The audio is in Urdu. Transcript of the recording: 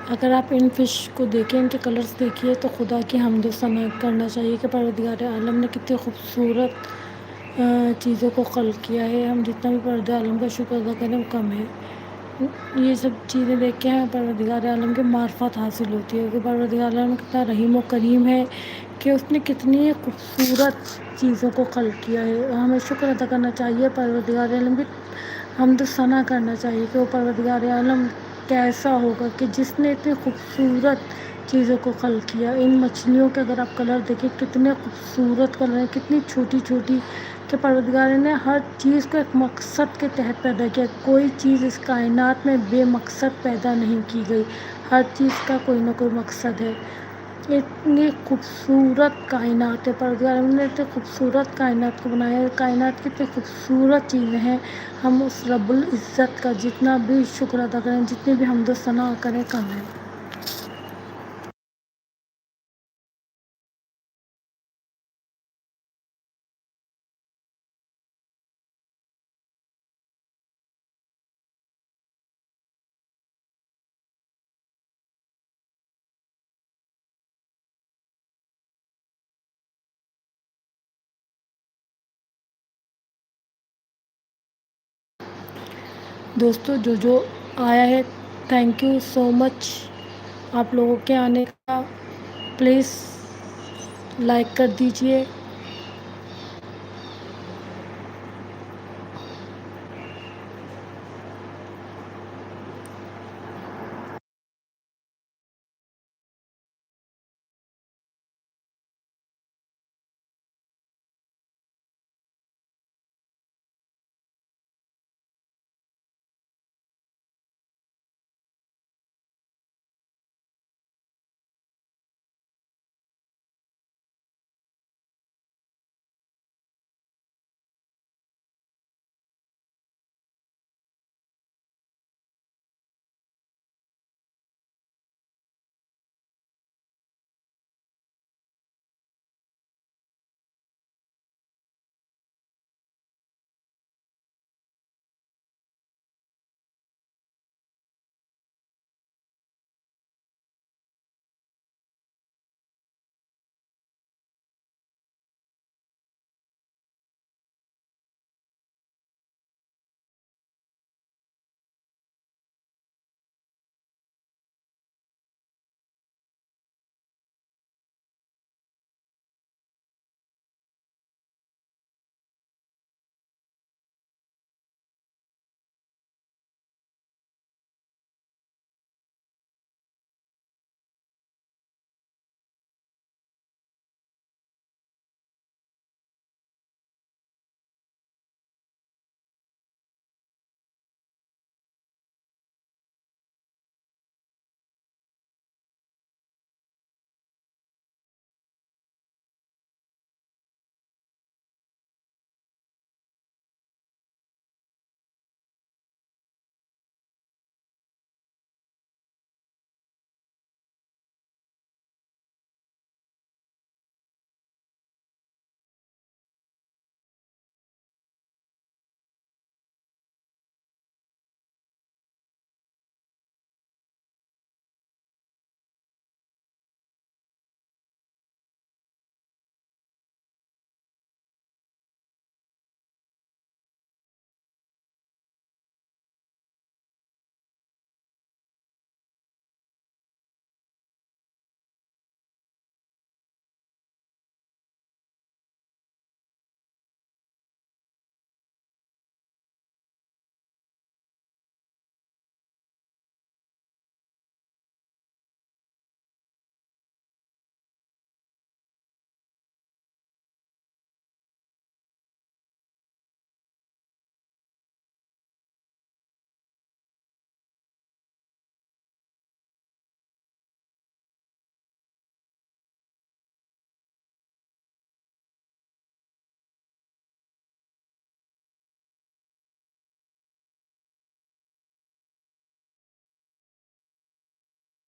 اگر آپ ان فش کو دیکھیں، ان کے کلرز دیکھیے، تو خدا کی حمد و ثنا کرنا چاہیے کہ پروردگار عالم نے کتنی خوبصورت چیزوں کو خلق کیا ہے. ہم جتنا بھی پروردگار عالم کا شکر ادا کریں وہ کم ہے. یہ سب چیزیں دیکھ کے ہمیں پروردگار عالم کی معرفت حاصل ہوتی ہے کہ پروردگار عالم کتنا رحیم و کریم ہے کہ اس نے کتنی خوبصورت چیزوں کو خلق کیا ہے. ہمیں شکر ادا کرنا چاہیے پروردگار عالم کی حمد و ثنا کرنا چاہیے کہ وہ پروردگار عالم کیسا ہوگا کہ جس نے اتنی خوبصورت چیزوں کو خلق کیا. ان مچھلیوں کے اگر آپ کلر دیکھیں کتنے خوبصورت کلر ہیں، کتنی چھوٹی چھوٹی، کہ پروردگار نے ہر چیز کو ایک مقصد کے تحت پیدا کیا. کوئی چیز اس کائنات میں بے مقصد پیدا نہیں کی گئی، ہر چیز کا کوئی نہ کوئی مقصد ہے. اتنی خوبصورت کائنات ہے، پروردگار نے اتنی خوبصورت کائنات کو بنایا ہے. کائنات کی اتنی خوبصورت چیزیں ہیں، ہم اس رب العزت کا جتنا بھی شکر ادا کریں، جتنی بھی حمد و ثنا کریں کم ہے. دوستو جو آیا ہے، تھینک یو سو مچ. آپ لوگوں کے آنے کا پلیز لائک کر دیجئے.